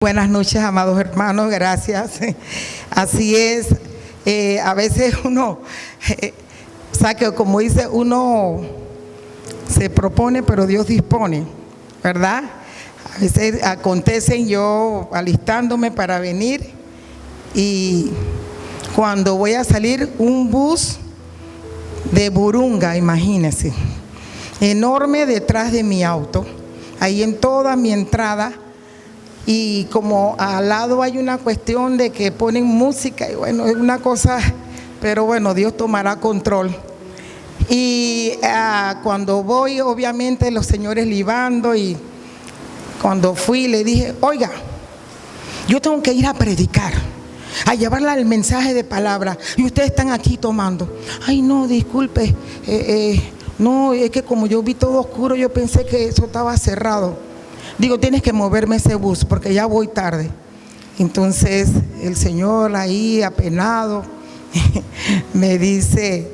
Buenas noches, amados hermanos, gracias. Así es, a veces uno, sabe, como dice, uno se propone, pero Dios dispone, ¿verdad? A veces acontecen yo alistándome para venir y cuando voy a salir, un bus de Burunga, imagínense, enorme detrás de mi auto, ahí en toda mi entrada. Y como al lado hay una cuestión de que ponen música y bueno, es una cosa, pero bueno, Dios tomará control. Y cuando voy, obviamente los señores libando, y cuando fui le dije, oiga, yo tengo que ir a predicar, a llevarle el mensaje de palabra, y ustedes están aquí tomando. Ay, no, disculpe, no, es que como yo vi todo oscuro, yo pensé que eso estaba cerrado. Digo, tienes que moverme ese bus porque ya voy tarde. Entonces el señor ahí apenado me dice,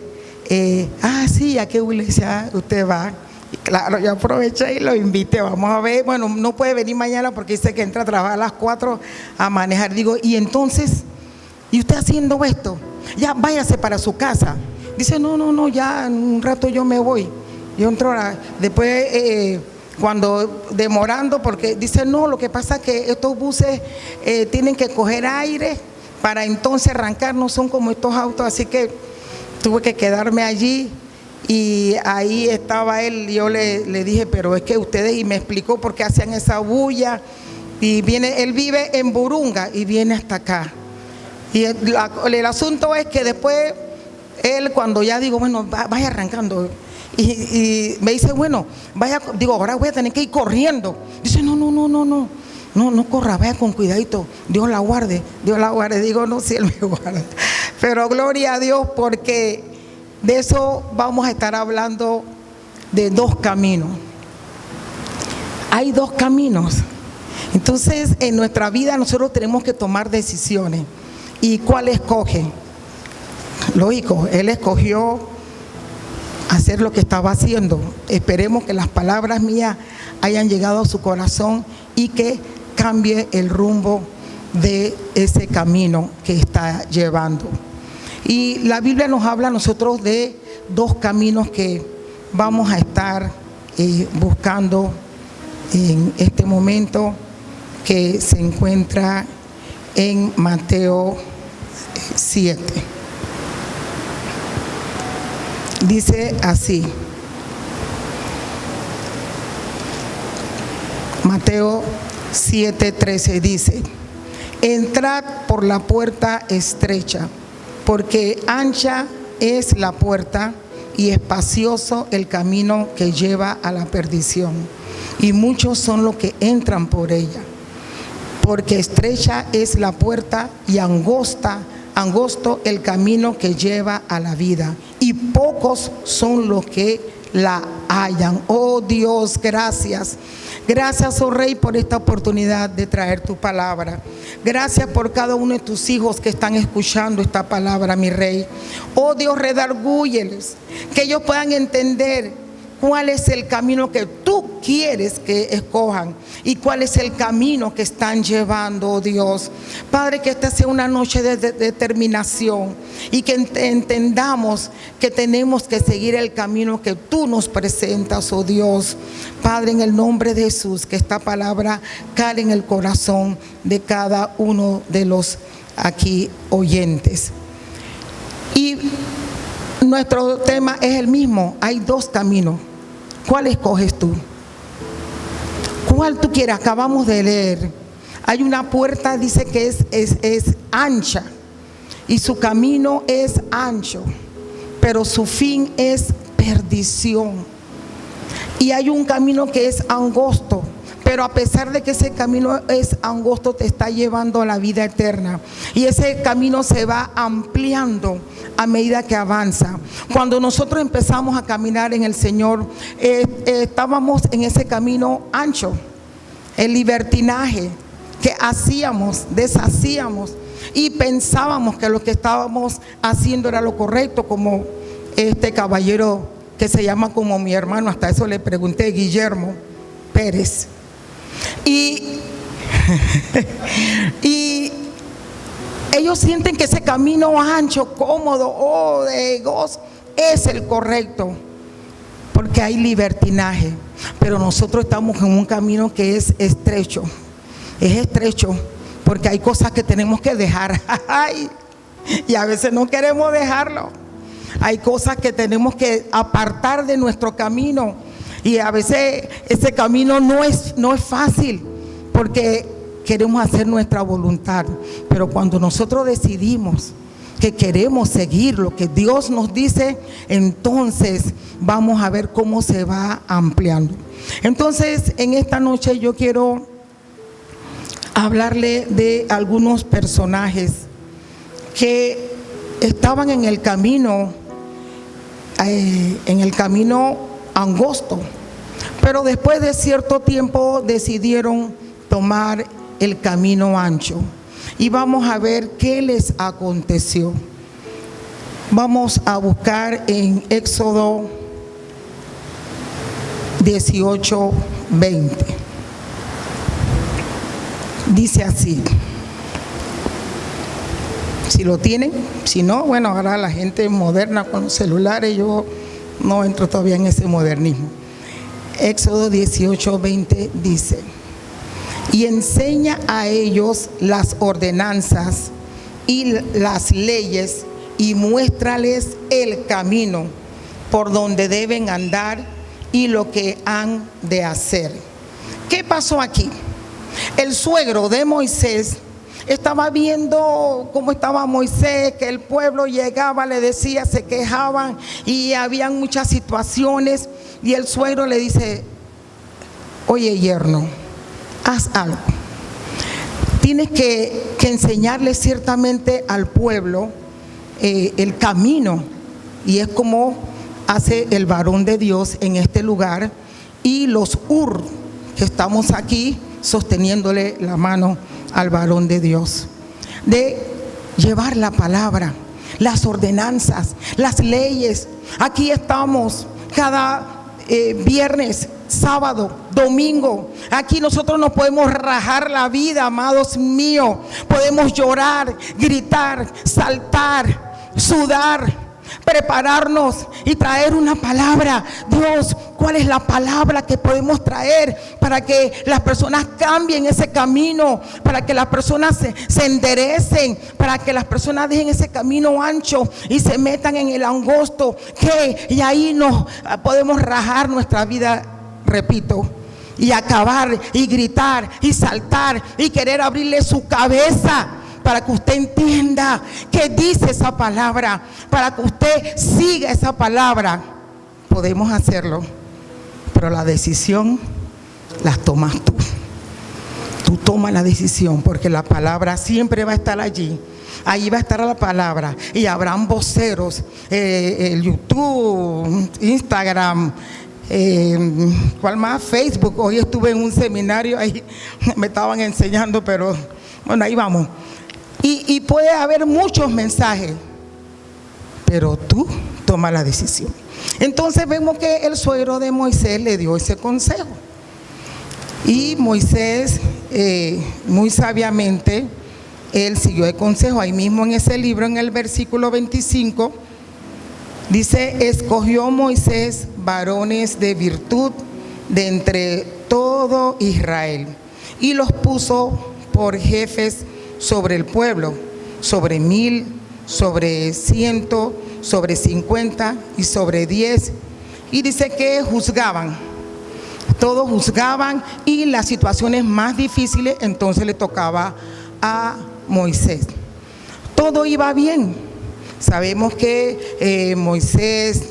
sí, ¿a qué iglesia usted va? Y claro, yo aproveché y lo invité, vamos a ver. Bueno, no puede venir mañana porque dice que entra a trabajar a las 4 a manejar. Digo, y entonces, ¿y usted haciendo esto? Ya váyase para su casa. Dice, no, ya en un rato yo me voy. Yo entro después... cuando demorando, porque dice, no, lo que pasa es que estos buses tienen que coger aire para entonces arrancar, no son como estos autos, así que tuve que quedarme allí y ahí estaba él. Yo le dije, pero es que ustedes, y me explicó por qué hacían esa bulla, y viene, él vive en Burunga y viene hasta acá. Y el asunto es que después él, cuando ya digo, bueno, vaya arrancando, y me dice, bueno, vaya, digo, ahora voy a tener que ir corriendo. Dice, no corra, vaya con cuidadito, Dios la guarde. Digo, no, si Él me guarda. Pero gloria a Dios, porque de eso vamos a estar hablando, de dos caminos. Hay dos caminos. Entonces, en nuestra vida nosotros tenemos que tomar decisiones. ¿Y cuál escoge? Lógico, Él escogió hacer lo que estaba haciendo. Esperemos que las palabras mías hayan llegado a su corazón y que cambie el rumbo de ese camino que está llevando. Y la Biblia nos habla a nosotros de dos caminos que vamos a estar buscando en este momento, que se encuentra en Mateo 7. Dice así, Mateo 7:13 dice, entrad por la puerta estrecha, porque ancha es la puerta y espacioso el camino que lleva a la perdición, y muchos son los que entran por ella, porque estrecha es la puerta y angosto el camino que lleva a la vida, y pocos son los que la hallan. Oh Dios, gracias. Gracias, oh Rey, por esta oportunidad de traer tu palabra. Gracias por cada uno de tus hijos que están escuchando esta palabra, mi Rey. Oh Dios, redargúyeles, que ellos puedan entender cuál es el camino que tú quieres que escojan y cuál es el camino que están llevando, oh Dios. Padre, que esta sea una noche de determinación y que entendamos que tenemos que seguir el camino que tú nos presentas, oh Dios. Padre, en el nombre de Jesús, que esta palabra cale en el corazón de cada uno de los aquí oyentes. Y nuestro tema es el mismo, hay dos caminos. ¿Cuál escoges tú? ¿Cuál tú quieres? Acabamos de leer. Hay una puerta, dice que es ancha y su camino es ancho, pero su fin es perdición. Y hay un camino que es angosto, pero a pesar de que ese camino es angosto, te está llevando a la vida eterna. Y ese camino se va ampliando a medida que avanza. Cuando nosotros empezamos a caminar en el Señor, estábamos en ese camino ancho, el libertinaje que hacíamos, deshacíamos y pensábamos que lo que estábamos haciendo era lo correcto, como este caballero que se llama como mi hermano, hasta eso le pregunté, Guillermo Pérez. Y Y ellos sienten que ese camino ancho, cómodo, de gozo, es el correcto, porque hay libertinaje. Pero nosotros estamos en un camino que es estrecho, porque hay cosas que tenemos que dejar. Y a veces no queremos dejarlo. Hay cosas que tenemos que apartar de nuestro camino, y a veces ese camino no es fácil, porque queremos hacer nuestra voluntad. Pero cuando nosotros decidimos que queremos seguir lo que Dios nos dice, entonces vamos a ver cómo se va ampliando. Entonces, en esta noche yo quiero hablarle de algunos personajes que estaban en el camino angosto, pero después de cierto tiempo decidieron tomar el camino ancho. Y vamos a ver qué les aconteció. Vamos a buscar en Éxodo 18:20. Dice así. Si lo tienen, si no, bueno, ahora la gente moderna con los celulares, yo no entro todavía en ese modernismo. Éxodo 18:20 dice: y enseña a ellos las ordenanzas y las leyes, y muéstrales el camino por donde deben andar y lo que han de hacer. ¿Qué pasó aquí? El suegro de Moisés estaba viendo cómo estaba Moisés, que el pueblo llegaba, le decía, se quejaban y habían muchas situaciones, y el suegro le dice: oye, yerno, haz algo. Tienes que enseñarle ciertamente al pueblo el camino, y es como hace el varón de Dios en este lugar, y los que estamos aquí sosteniéndole la mano al varón de Dios, de llevar la palabra, las ordenanzas, las leyes. Aquí estamos cada viernes, sábado, domingo. Aquí nosotros nos podemos rajar la vida, amados míos. Podemos llorar, gritar, saltar, sudar, prepararnos y traer una palabra. Dios, ¿cuál es la palabra que podemos traer para que las personas cambien ese camino, para que las personas se enderecen, para que las personas dejen ese camino ancho y se metan en el angosto? Y ahí nos podemos rajar nuestra vida, repito, y acabar y gritar y saltar y querer abrirle su cabeza para que usted entienda qué dice esa palabra, para que usted siga esa palabra. Podemos hacerlo, pero la decisión la tomas tú. Tú tomas la decisión, porque la palabra siempre va a estar allí. Allí va a estar la palabra, y habrán voceros, YouTube, Instagram, ¿cuál más? Facebook. Hoy estuve en un seminario, ahí me estaban enseñando, pero bueno, ahí vamos. Y puede haber muchos mensajes, pero tú tomas la decisión. Entonces vemos que el suegro de Moisés le dio ese consejo, y Moisés muy sabiamente él siguió el consejo. Ahí mismo en ese libro, en el versículo 25 dice: escogió Moisés varones de virtud de entre todo Israel, y los puso por jefes sobre el pueblo, sobre 1000, sobre 100, sobre 50 y sobre 10. Y dice que juzgaban, todos juzgaban, y las situaciones más difíciles entonces le tocaba a Moisés. Todo iba bien. Sabemos que Moisés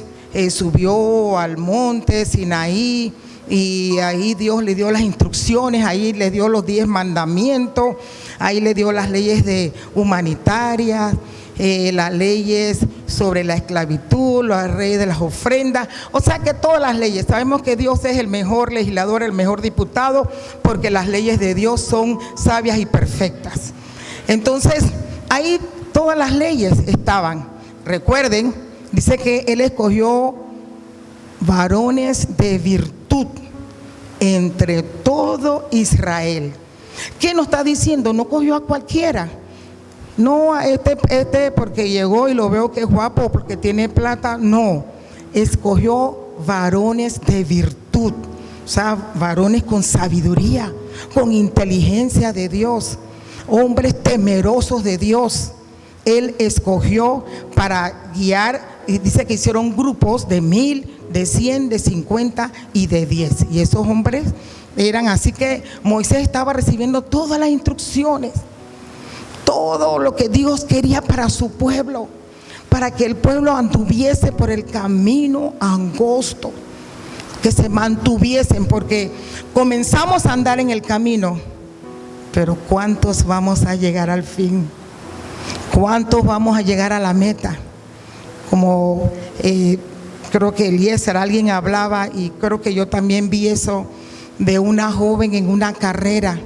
subió al monte Sinaí, y ahí Dios le dio las instrucciones, ahí le dio los 10 mandamientos, ahí le dio las leyes humanitarias, las leyes sobre la esclavitud, las leyes de las ofrendas, o sea que todas las leyes. Sabemos que Dios es el mejor legislador, el mejor diputado, porque las leyes de Dios son sabias y perfectas. Entonces, ahí todas las leyes estaban. Recuerden, dice que él escogió varones de virtud entre todo Israel. ¿Qué nos está diciendo? No cogió a cualquiera. No a este porque llegó y lo veo que es guapo, porque tiene plata. No, escogió varones de virtud, o sea, varones con sabiduría, con inteligencia de Dios, hombres temerosos de Dios. Él escogió para guiar, y dice que hicieron grupos de 1000, de 100, de 50 y de 10. Y esos hombres eran así, que Moisés estaba recibiendo todas las instrucciones, todo lo que Dios quería para su pueblo, para que el pueblo anduviese por el camino angosto, que se mantuviesen, porque comenzamos a andar en el camino, pero ¿cuántos vamos a llegar al fin? ¿Cuántos vamos a llegar a la meta? Como creo que Eliezer, alguien hablaba, y creo que yo también vi eso, de una joven en una carrera,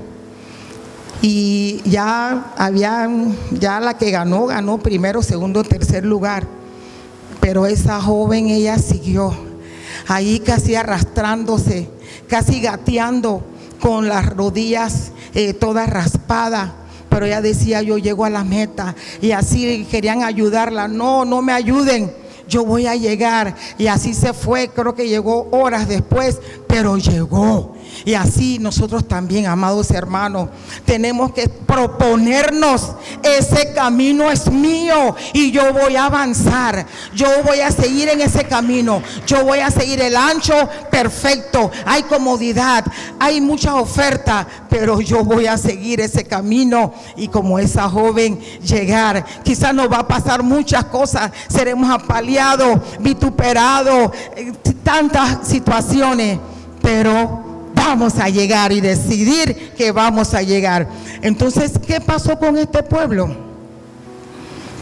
y ya la que ganó primero, segundo, tercer lugar, pero esa joven, ella siguió ahí casi arrastrándose, casi gateando, con las rodillas todas raspadas, pero ella decía: yo llego a la meta. Y así querían ayudarla: no me ayuden, yo voy a llegar. Y así se fue, creo que llegó horas después, pero llegó. Y así nosotros también, amados hermanos, tenemos que proponernos: ese camino es mío y yo voy a avanzar, yo voy a seguir en ese camino, yo voy a seguir el ancho perfecto. Hay comodidad, hay mucha oferta, pero yo voy a seguir ese camino, y como esa joven llegar. Quizás nos va a pasar muchas cosas, seremos apaleados, vituperados, tantas situaciones, pero vamos a llegar, y decidir que vamos a llegar. Entonces, ¿qué pasó con este pueblo?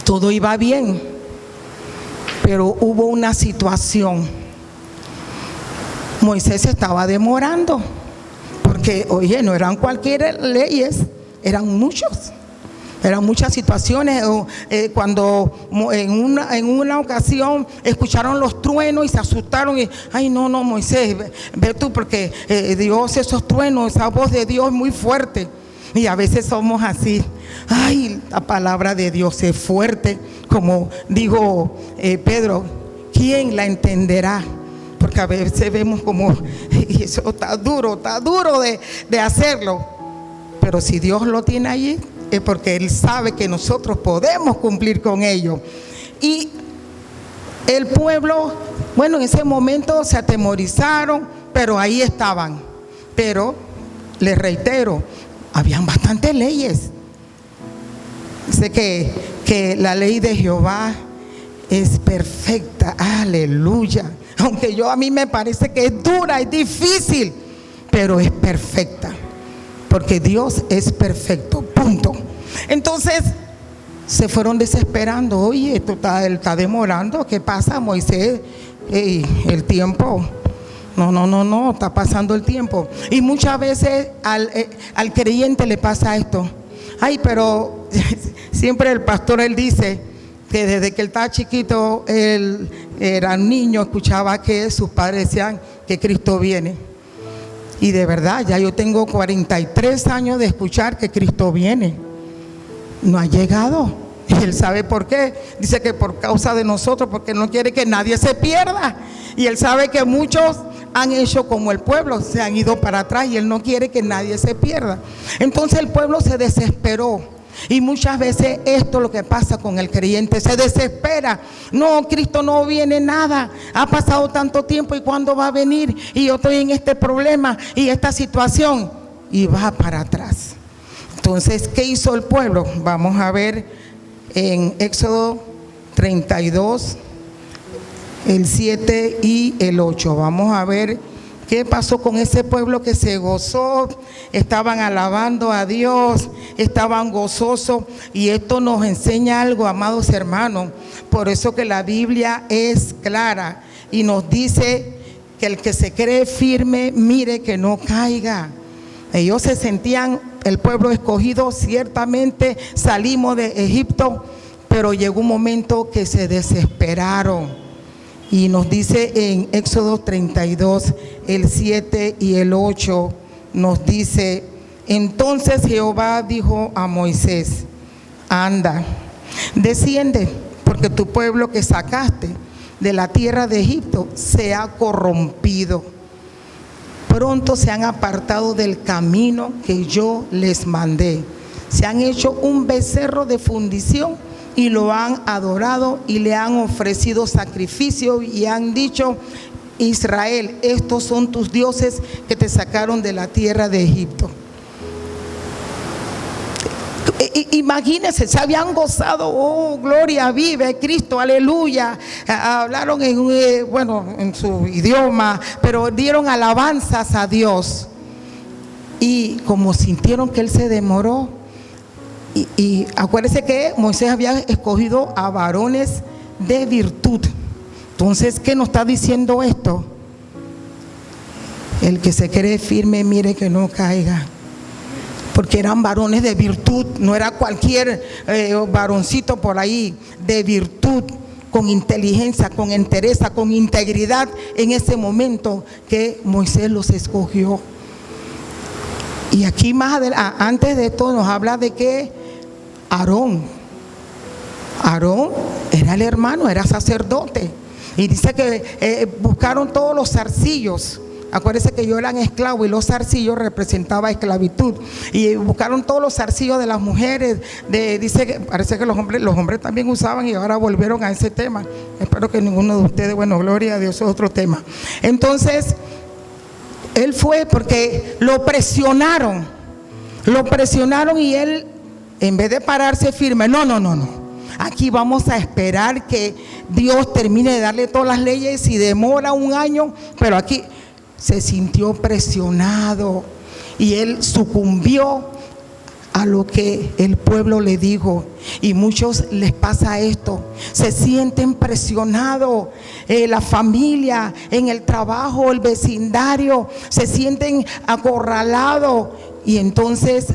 Todo iba bien, pero hubo una situación. Moisés estaba demorando, porque, oye, no eran cualquier leyes, eran muchos. Eran muchas situaciones. Cuando en una ocasión escucharon los truenos y se asustaron, y ay, no, Moisés, ve tú, porque Dios, esos truenos, esa voz de Dios es muy fuerte. Y a veces somos así. Ay, la palabra de Dios es fuerte, como dijo Pedro, ¿quién la entenderá? Porque a veces vemos como, y eso está duro de hacerlo, pero si Dios lo tiene allí, es porque Él sabe que nosotros podemos cumplir con ello. Y el pueblo, bueno, en ese momento se atemorizaron, pero ahí estaban. Pero les reitero, habían bastantes leyes. Sé que la ley de Jehová es perfecta, aleluya. Aunque a mí me parece que es dura, es difícil, pero es perfecta, porque Dios es perfecto, punto. Entonces se fueron desesperando. Oye, esto está demorando, ¿qué pasa, Moisés? El tiempo, no, está pasando el tiempo. Y muchas veces al creyente le pasa esto. Ay, pero siempre el pastor, él dice que desde que él estaba chiquito, él era niño, escuchaba que sus padres decían que Cristo viene. Y de verdad, ya yo tengo 43 años de escuchar que Cristo viene. No ha llegado. Y Él sabe por qué. Dice que por causa de nosotros, porque no quiere que nadie se pierda. Y Él sabe que muchos han hecho como el pueblo, se han ido para atrás, y Él no quiere que nadie se pierda. Entonces el pueblo se desesperó. Y muchas veces esto es lo que pasa con el creyente, se desespera. No, Cristo no viene nada, ha pasado tanto tiempo, ¿y cuándo va a venir? Y yo estoy en este problema y esta situación, y va para atrás. Entonces, ¿qué hizo el pueblo? Vamos a ver en Éxodo 32, el 7 y el 8. Vamos a ver qué pasó con ese pueblo que se gozó, estaban alabando a Dios, estaban gozosos. Y esto nos enseña algo, amados hermanos. Por eso que la Biblia es clara y nos dice que el que se cree firme, mire que no caiga. Ellos se sentían el pueblo escogido, ciertamente salimos de Egipto, pero llegó un momento que se desesperaron. Y nos dice en Éxodo 32, el 7 y el 8, nos dice Entonces Jehová dijo a Moisés: anda, desciende, porque tu pueblo que sacaste de la tierra de Egipto se ha corrompido. Pronto se han apartado del camino que yo les mandé. Se han hecho un becerro de fundición y lo han adorado y le han ofrecido sacrificio y han dicho: Israel, estos son tus dioses que te sacaron de la tierra de Egipto. Imagínense, se habían gozado, oh, gloria, vive Cristo, aleluya. Hablaron en su idioma, pero dieron alabanzas a Dios. Y como sintieron que Él se demoró, y acuérdense que Moisés había escogido a varones de virtud. Entonces, ¿qué nos está diciendo esto? El que se cree firme, mire que no caiga. Porque eran varones de virtud, no era cualquier varoncito por ahí, de virtud, con inteligencia, con entereza, con integridad, en ese momento que Moisés los escogió. Y aquí más adelante, antes de esto, nos habla de que Aarón era el hermano, era sacerdote. Y dice que buscaron todos los zarcillos. Acuérdense que yo era esclavo y los zarcillos representaba esclavitud. Y buscaron todos los zarcillos de las mujeres. Dice que parece que los hombres también usaban y ahora volvieron a ese tema. Espero que ninguno de ustedes, bueno, gloria a Dios, es otro tema. Entonces, él fue porque lo presionaron y él, en vez de pararse firme, no. Aquí vamos a esperar que Dios termine de darle todas las leyes y demora un año, pero aquí se sintió presionado y él sucumbió a lo que el pueblo le dijo. Y muchos les pasa esto, se sienten presionados, la familia, en el trabajo, el vecindario, se sienten acorralados y entonces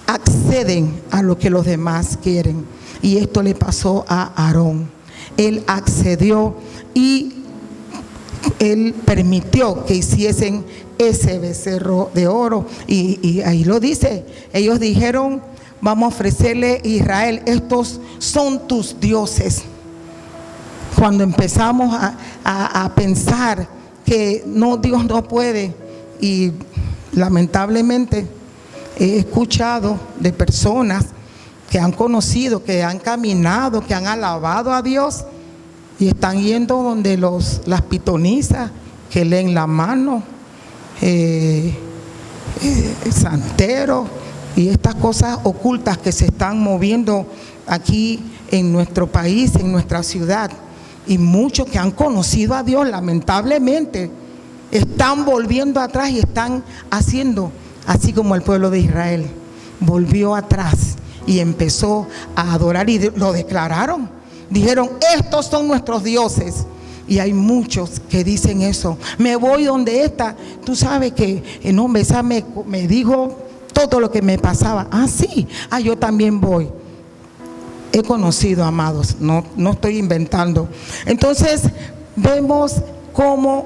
acceden a lo que los demás quieren. Y esto le pasó a Aarón. Él accedió y él permitió que hiciesen ese becerro de oro. Y ahí lo dice. Ellos dijeron: vamos a ofrecerle a Israel, estos son tus dioses. Cuando empezamos a pensar que no, Dios no puede, y lamentablemente he escuchado de personas que han conocido, que han caminado, que han alabado a Dios y están yendo donde las pitonisas que leen la mano, santeros y estas cosas ocultas que se están moviendo aquí en nuestro país, en nuestra ciudad. Y muchos que han conocido a Dios, lamentablemente, están volviendo atrás y están haciendo así como el pueblo de Israel volvió atrás y empezó a adorar y lo declararon. Dijeron: estos son nuestros dioses. Y hay muchos que dicen eso. Me voy donde esta, tú sabes que el hombre esa me dijo todo lo que me pasaba. Ah, sí, yo también voy. He conocido, amados, no estoy inventando. Entonces vemos cómo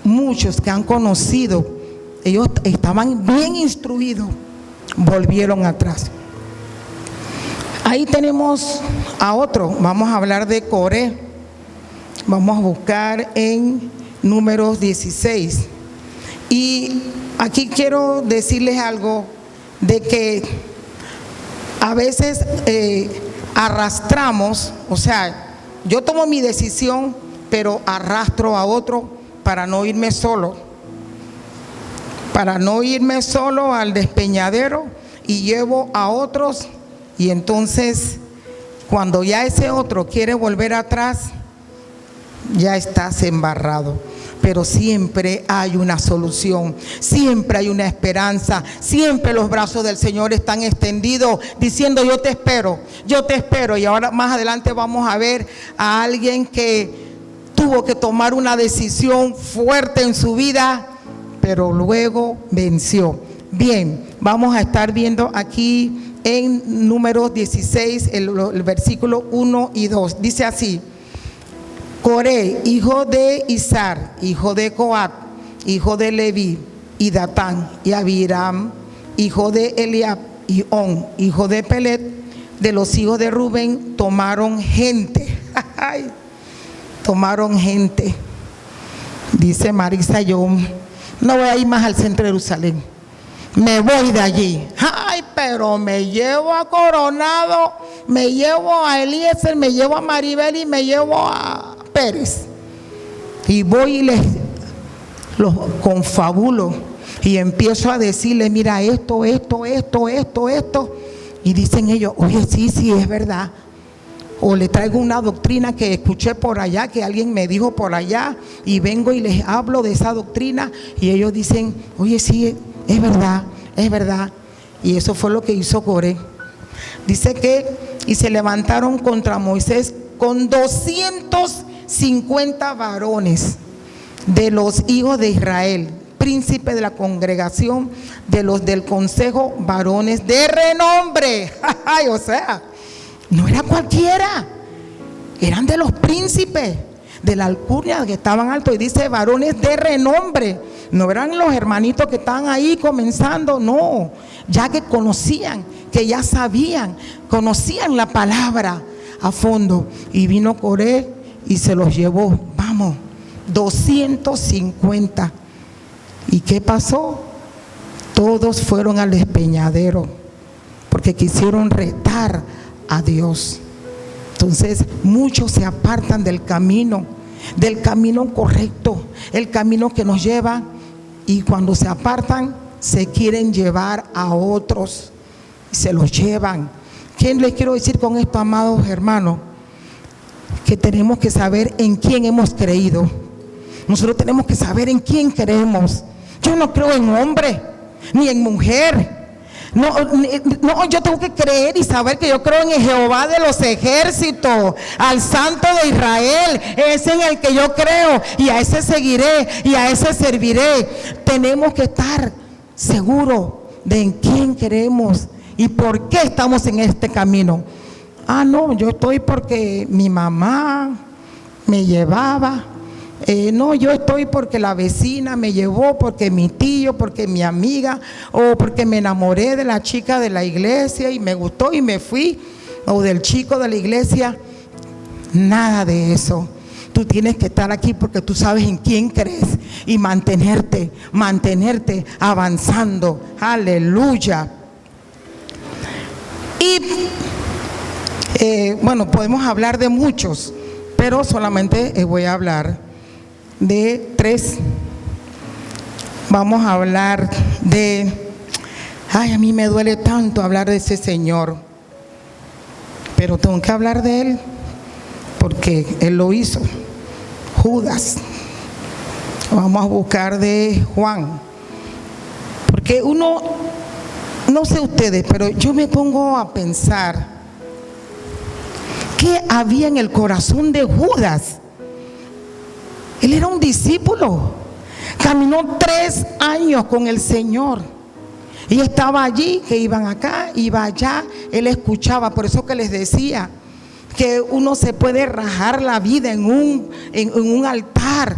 muchos que han conocido, ellos estaban bien instruidos, volvieron atrás. Ahí tenemos a otro. Vamos a hablar de Coré. Vamos a buscar en Números 16. Y aquí quiero decirles algo de que a veces arrastramos, o sea, yo tomo mi decisión, pero arrastro a otro para no irme solo. Para no irme solo al despeñadero, y llevo a otros. Y entonces, cuando ya ese otro quiere volver atrás, ya estás embarrado. Pero siempre hay una solución, siempre hay una esperanza, siempre los brazos del Señor están extendidos diciendo: yo te espero. Y ahora más adelante vamos a ver a alguien que tuvo que tomar una decisión fuerte en su vida, pero luego venció. Bien, vamos a estar viendo aquí en Números 16, el versículo 1 y 2. Dice así: Coré, hijo de Izar, hijo de Coat, hijo de Leví, y Datán y Abiram, hijo de Eliab, y On, hijo de Pelet, de los hijos de Rubén, tomaron gente. Tomaron gente. Dice Marisa, yo no voy a ir más al centro de Jerusalén. Me voy de allí. Ay, pero me llevo a Coronado, me llevo a Eliezer, me llevo a Maribel y me llevo a Pérez. Y voy y los confabulo y empiezo a decirle, mira, esto. Y dicen ellos, oye, sí, es verdad. O le traigo una doctrina que escuché por allá, que alguien me dijo por allá, y vengo y les hablo de esa doctrina, y ellos dicen, oye, sí, es verdad. Y eso fue lo que hizo Coré. Dice que, y se levantaron contra Moisés con 250 varones de los hijos de Israel, príncipe de la congregación, de los del consejo, varones de renombre. O sea, no era cualquiera, eran de los príncipes de la alcurnia que estaban altos, y dice varones de renombre. No eran los hermanitos que estaban ahí comenzando, no, ya que conocían, que ya sabían, conocían la palabra a fondo. Y vino Coré y se los llevó, 250. ¿Y qué pasó? Todos fueron al despeñadero porque quisieron retar a Dios. Entonces muchos se apartan del camino correcto, el camino que nos lleva, y cuando se apartan se quieren llevar a otros, se los llevan. ¿Qué les quiero decir con esto, amados hermanos? Que tenemos que saber en quién hemos creído. Nosotros tenemos que saber en quién creemos. Yo no creo en hombre ni en mujer. No, yo tengo que creer y saber que yo creo en el Jehová de los ejércitos, al Santo de Israel. Es en el que yo creo, y a ese seguiré y a ese serviré. Tenemos que estar seguros de en quién creemos y por qué estamos en este camino. No, yo estoy porque mi mamá me llevaba. No, yo estoy porque la vecina me llevó, porque mi tío, porque mi amiga, o porque me enamoré de la chica de la iglesia y me gustó y me fui, o del chico de la iglesia. Nada de eso. Tú tienes que estar aquí porque tú sabes en quién crees y mantenerte avanzando. Aleluya. Y bueno, podemos hablar de muchos, pero solamente voy a hablar de 3. Vamos a hablar de, a mí me duele tanto hablar de ese señor, pero tengo que hablar de él porque él lo hizo. Judas. Vamos a buscar de Juan, porque uno, no sé ustedes, pero yo me pongo a pensar qué había en el corazón de Judas. Él era un discípulo, caminó 3 años con el Señor y estaba allí, que iban acá, iba allá, él escuchaba. Por eso que les decía que uno se puede rajar la vida en un altar,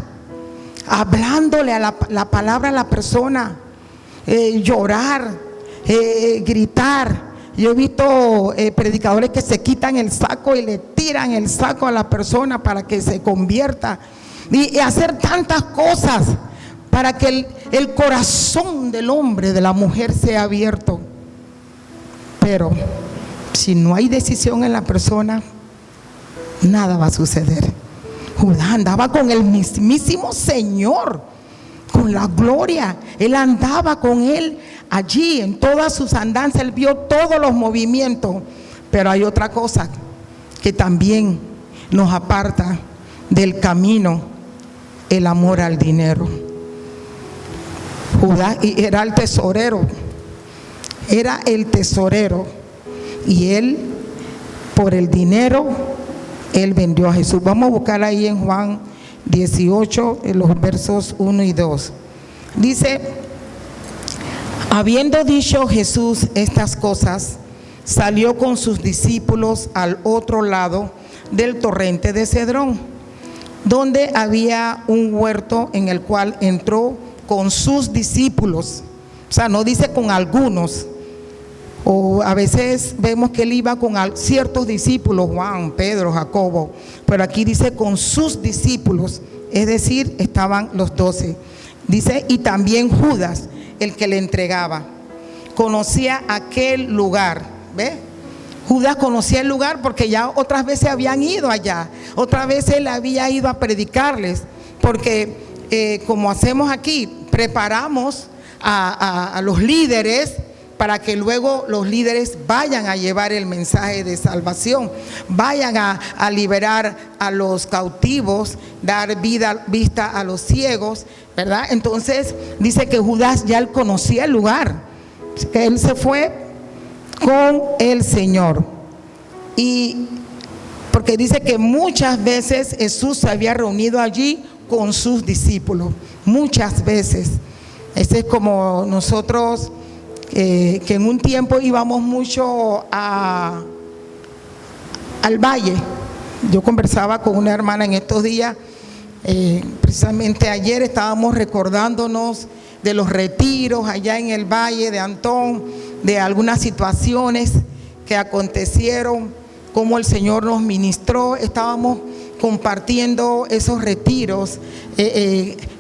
hablándole a la palabra a la persona, llorar, gritar. Yo he visto predicadores que se quitan el saco y le tiran el saco a la persona para que se convierta. Y hacer tantas cosas para que el corazón del hombre, de la mujer, sea abierto. Pero si no hay decisión en la persona, nada va a suceder. Judas andaba con el mismísimo Señor, con la gloria. Él andaba con él allí en todas sus andanzas. Él vio todos los movimientos. Pero hay otra cosa que también nos aparta del camino: el amor al dinero. Judas era el tesorero, y él, por el dinero, él vendió a Jesús. Vamos a buscar ahí en Juan 18, en los versos 1 y 2. Dice: habiendo dicho Jesús estas cosas, salió con sus discípulos al otro lado del torrente de Cedrón, donde había un huerto, en el cual entró con sus discípulos. O sea, no dice con algunos. O a veces vemos que él iba con ciertos discípulos, Juan, Pedro, Jacobo, pero aquí dice con sus discípulos, es decir, estaban los 12. Dice, y también Judas, el que le entregaba, conocía aquel lugar. ¿Ve? Judas conocía el lugar porque ya otras veces habían ido allá, otras veces él había ido a predicarles, porque como hacemos aquí, preparamos a los líderes para que luego los líderes vayan a llevar el mensaje de salvación, vayan a liberar a los cautivos, dar vista a los ciegos, ¿verdad? Entonces dice que Judas ya él conocía el lugar, que él se fue con el Señor. Y porque dice que muchas veces Jesús se había reunido allí con sus discípulos, muchas veces. Ese es como nosotros, que en un tiempo íbamos mucho al valle. Yo conversaba con una hermana en estos días, precisamente ayer estábamos recordándonos de los retiros allá en el Valle de Antón, de algunas situaciones que acontecieron, cómo el Señor nos ministró. Estábamos compartiendo esos retiros,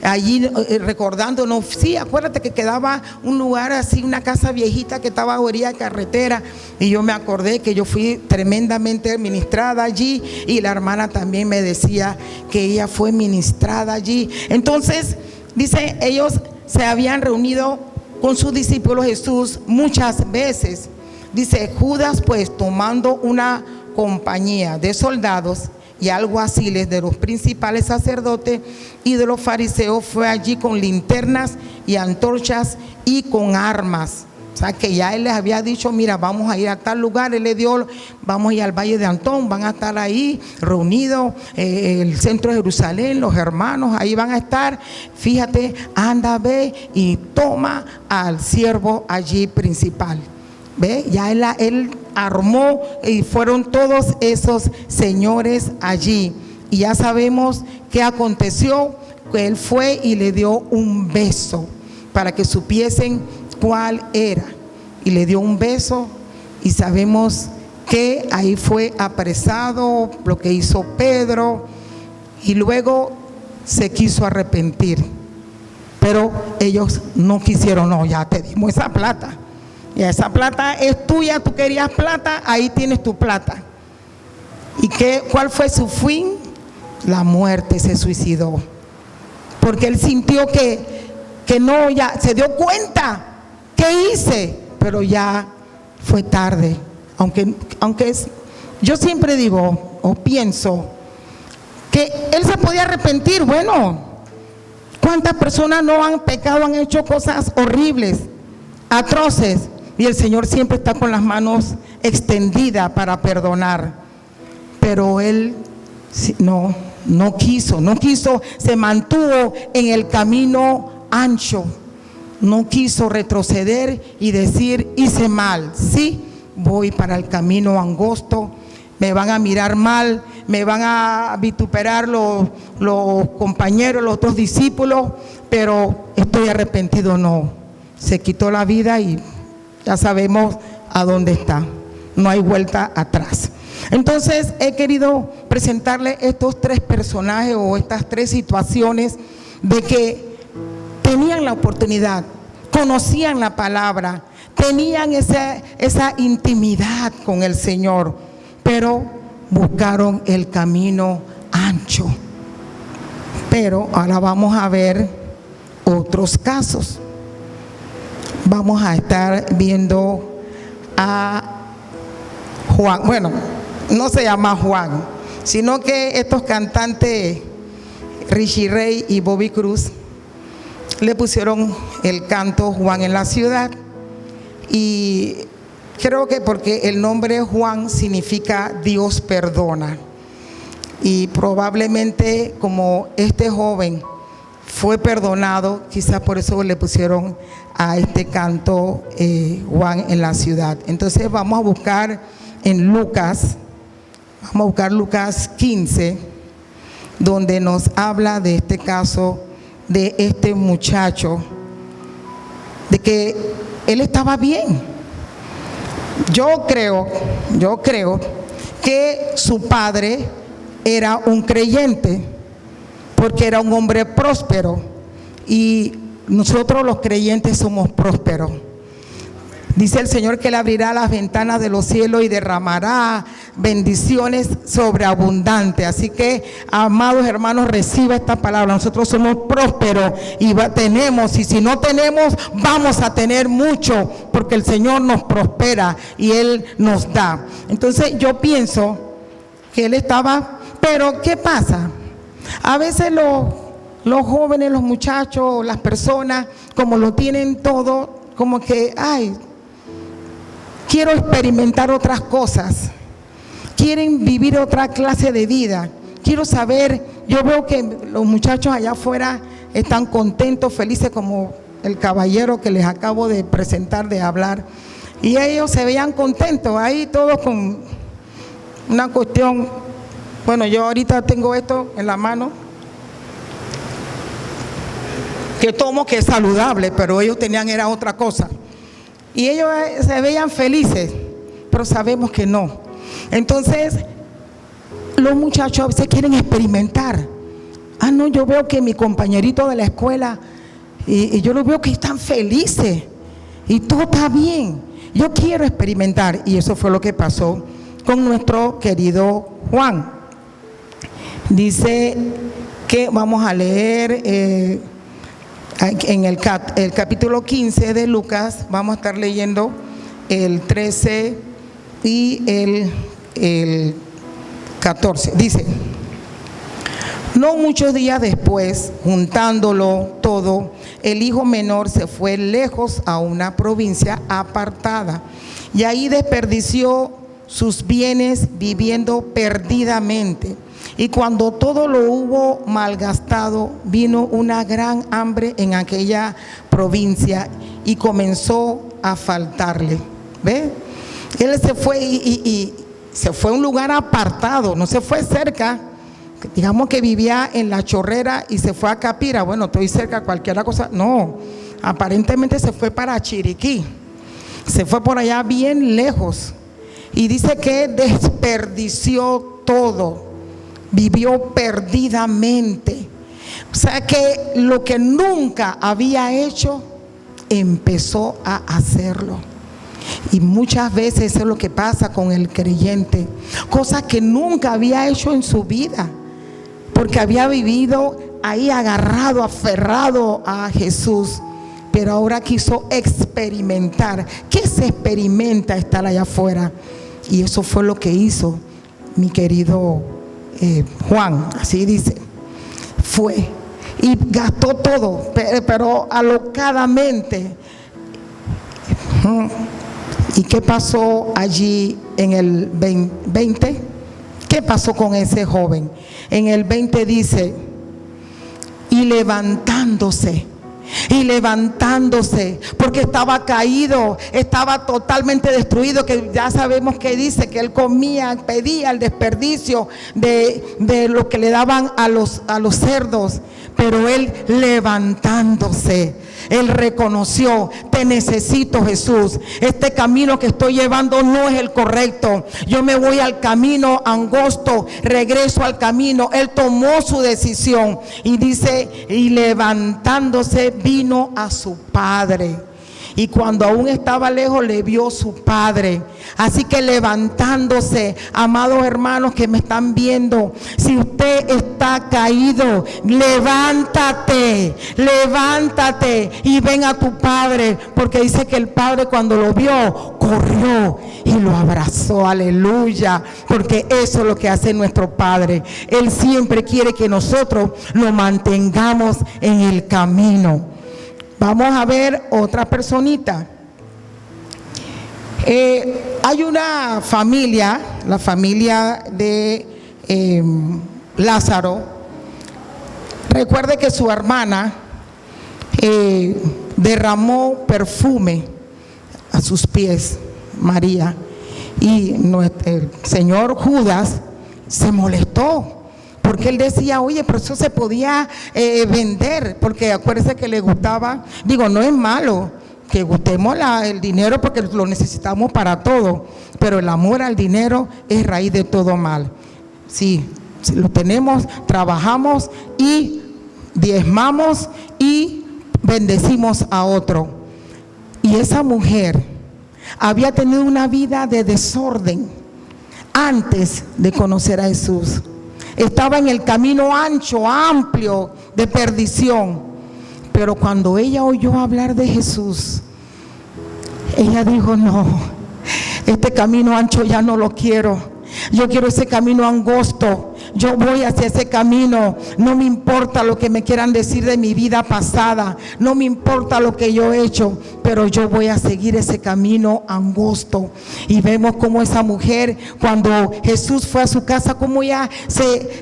allí recordándonos. Sí, acuérdate que quedaba un lugar así, una casa viejita que estaba a orilla de carretera, y yo me acordé que yo fui tremendamente ministrada allí, y la hermana también me decía que ella fue ministrada allí. Entonces, dice, ellos se habían reunido con sus discípulos Jesús muchas veces. Dice, Judas pues, tomando una compañía de soldados y alguaciles de los principales sacerdotes y de los fariseos, fue allí con linternas y antorchas y con armas. O sea, que ya él les había dicho, mira, vamos a ir a tal lugar. Él le dio, vamos a ir al Valle de Antón, van a estar ahí reunidos, el centro de Jerusalén, los hermanos, ahí van a estar. Fíjate, anda, ve y toma al siervo allí principal. ¿Ve? Ya él armó y fueron todos esos señores allí. Y ya sabemos qué aconteció, que él fue y le dio un beso para que supiesen cuál era. Y le dio un beso, y sabemos que ahí fue apresado, lo que hizo Pedro, y luego se quiso arrepentir. Pero ellos no quisieron. No, ya te dimos esa plata. Y esa plata es tuya, tú querías plata, ahí tienes tu plata. ¿Y cuál fue su fin? La muerte, se suicidó. Porque él sintió que no, ya se dio cuenta, ¿qué hice? Pero ya fue tarde. Aunque yo siempre digo o pienso que él se podía arrepentir. Bueno, ¿cuántas personas no han pecado, han hecho cosas horribles, atroces? Y el Señor siempre está con las manos extendidas para perdonar. Pero él no quiso, se mantuvo en el camino ancho. No quiso retroceder y decir, hice mal. Sí, voy para el camino angosto, me van a mirar mal, me van a vituperar los compañeros, los otros discípulos, pero estoy arrepentido. No, se quitó la vida y ya sabemos a dónde está. No hay vuelta atrás. Entonces he querido presentarle estos tres personajes o estas tres situaciones de que tenían la oportunidad, conocían la palabra, tenían esa intimidad con el Señor, pero buscaron el camino ancho. Pero ahora vamos a ver otros casos. Vamos a estar viendo a Juan. Bueno, no se llama Juan, sino que estos cantantes Richie Ray y Bobby Cruz le pusieron el canto Juan en la ciudad. Y creo que porque el nombre Juan significa Dios perdona. Y probablemente como este joven fue perdonado, quizás por eso le pusieron a este canto Juan en la ciudad. Entonces vamos a buscar en Lucas, vamos a buscar Lucas 15, donde nos habla de este caso de este muchacho de que él estaba bien. Yo creo que su padre era un creyente, porque era un hombre próspero, y nosotros los creyentes somos prósperos. Dice el Señor que Él abrirá las ventanas de los cielos y derramará bendiciones sobreabundantes. Así que, amados hermanos, reciba esta palabra. Nosotros somos prósperos y tenemos, y si no tenemos, vamos a tener mucho, porque el Señor nos prospera y Él nos da. Entonces yo pienso que él estaba, pero ¿qué pasa? A veces los jóvenes, los muchachos, las personas, como lo tienen todo, como que, ay, quiero experimentar otras cosas, quieren vivir otra clase de vida, quiero saber. Yo veo que los muchachos allá afuera están contentos, felices, como el caballero que les acabo de presentar, de hablar, y ellos se veían contentos, ahí todos con una cuestión. Bueno, yo ahorita tengo esto en la mano, que tomo, que es saludable, pero ellos tenían era otra cosa. Y ellos se veían felices, pero sabemos que no. Entonces, los muchachos a veces quieren experimentar. Ah, no, yo veo que mi compañerito de la escuela, y yo los veo que están felices, y todo está bien. Yo quiero experimentar. Y eso fue lo que pasó con nuestro querido Juan. Dice que, vamos a leer en el capítulo 15 de Lucas, vamos a estar leyendo el 13 y el 14. Dice: no muchos días después, juntándolo todo, el hijo menor se fue lejos a una provincia apartada, y ahí desperdició sus bienes viviendo perdidamente. Y cuando todo lo hubo malgastado, vino una gran hambre en aquella provincia y comenzó a faltarle. ¿Ve? Él se fue y se fue a un lugar apartado, no se fue cerca. Digamos que vivía en La Chorrera y se fue a Capira. Bueno, estoy cerca, cualquier cosa. No, aparentemente se fue para Chiriquí. Se fue por allá bien lejos. Y dice que desperdició todo. Vivió perdidamente. O sea que lo que nunca había hecho, empezó a hacerlo. Y muchas veces eso es lo que pasa con el creyente. Cosas que nunca había hecho en su vida, porque había vivido ahí agarrado, aferrado a Jesús. Pero ahora quiso experimentar. ¿Qué se experimenta estar allá afuera? Y eso fue lo que hizo mi querido Juan, así dice. Fue y gastó todo, pero alocadamente. ¿Y qué pasó allí en el 20? ¿Qué pasó con ese joven? En el 20 dice: y levantándose, porque estaba caído, estaba totalmente destruido, que ya sabemos que dice que él comía, pedía el desperdicio de lo que le daban a los cerdos. Pero él, levantándose, él reconoció: te necesito, Jesús, este camino que estoy llevando no es el correcto, yo me voy al camino angosto, regreso al camino. Él tomó su decisión y dice: y levantándose vino a su padre. Y cuando aún estaba lejos, le vio su padre. Así que levantándose, amados hermanos que me están viendo, si usted está caído, levántate y ven a tu padre, porque dice que el padre, cuando lo vio, corrió y lo abrazó. Aleluya, porque eso es lo que hace nuestro Padre. Él siempre quiere que nosotros nos mantengamos en el camino. Vamos a ver otra personita. Hay una familia, la familia de Lázaro. Recuerde que su hermana derramó perfume a sus pies, María, y el señor Judas se molestó. Porque él decía: oye, pero eso se podía vender, porque acuérdese que le gustaba. Digo, no es malo, que gustemos el dinero porque lo necesitamos para todo, pero el amor al dinero es raíz de todo mal. Sí, si lo tenemos, trabajamos y diezmamos y bendecimos a otro. Y esa mujer había tenido una vida de desorden antes de conocer a Jesús. Estaba en el camino ancho, amplio de perdición. Pero cuando ella oyó hablar de Jesús, ella dijo: no, este camino ancho ya no lo quiero. Yo quiero ese camino angosto. Yo voy hacia ese camino. No me importa lo que me quieran decir de mi vida pasada. No me importa lo que yo he hecho. Pero yo voy a seguir ese camino angosto. Y vemos cómo esa mujer, cuando Jesús fue a su casa, cómo ella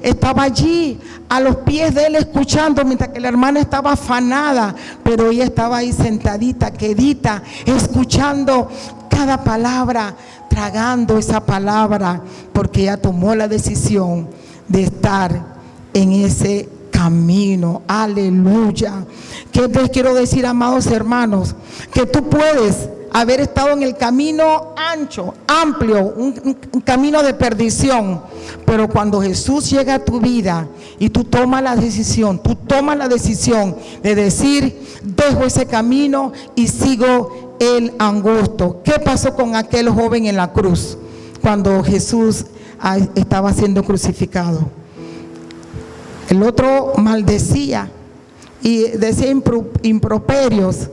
estaba allí a los pies de él escuchando, mientras que la hermana estaba afanada. Pero ella estaba ahí sentadita, quedita, escuchando cada palabra, tragando esa palabra, porque ella tomó la decisión de estar en ese camino. Aleluya. ¿Qué les quiero decir, amados hermanos? Que tú puedes haber estado en el camino ancho, amplio, un camino de perdición, pero cuando Jesús llega a tu vida y tú tomas la decisión de decir: dejo ese camino y sigo el angosto. ¿Qué pasó con aquel joven en la cruz cuando Jesús estaba siendo crucificado? El otro maldecía y decía improperios,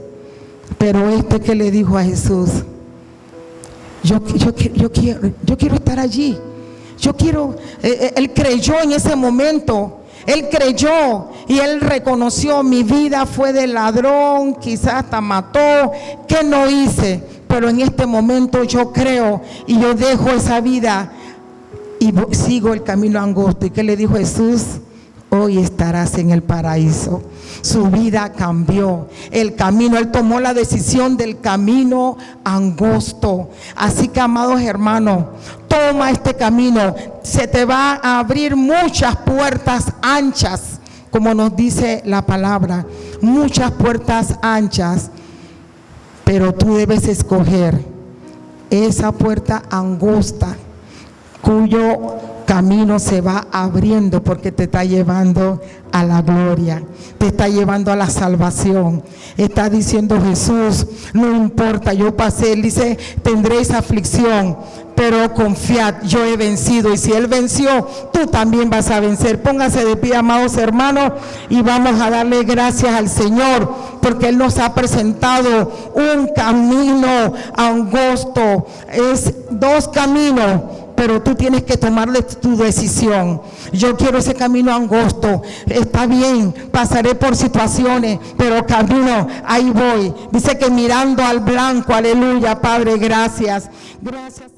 pero que le dijo a Jesús: yo quiero estar allí. Yo quiero. Él creyó en ese momento. Él creyó y él reconoció: mi vida fue de ladrón, quizás hasta mató, ¿qué no hice? Pero en este momento yo creo y yo dejo esa vida y sigo el camino angosto. ¿Y qué le dijo Jesús? Hoy estarás en el paraíso. Su vida cambió, el camino, él tomó la decisión del camino angosto. Así que, amados hermanos, toma este camino, se te va a abrir muchas puertas anchas, como nos dice la palabra, muchas puertas anchas, pero tú debes escoger esa puerta angosta cuyo camino se va abriendo, porque te está llevando a la gloria, te está llevando a la salvación. Está diciendo Jesús: no importa, yo pasé. Él dice: tendréis aflicción, pero confiad, yo he vencido. Y si Él venció, tú también vas a vencer. Póngase de pie, amados hermanos, y vamos a darle gracias al Señor, porque Él nos ha presentado un camino angosto. Es dos caminos, pero tú tienes que tomar tu decisión. Yo quiero ese camino angosto. Está bien, pasaré por situaciones, pero camino, ahí voy. Dice que mirando al blanco. Aleluya, Padre, gracias. Gracias.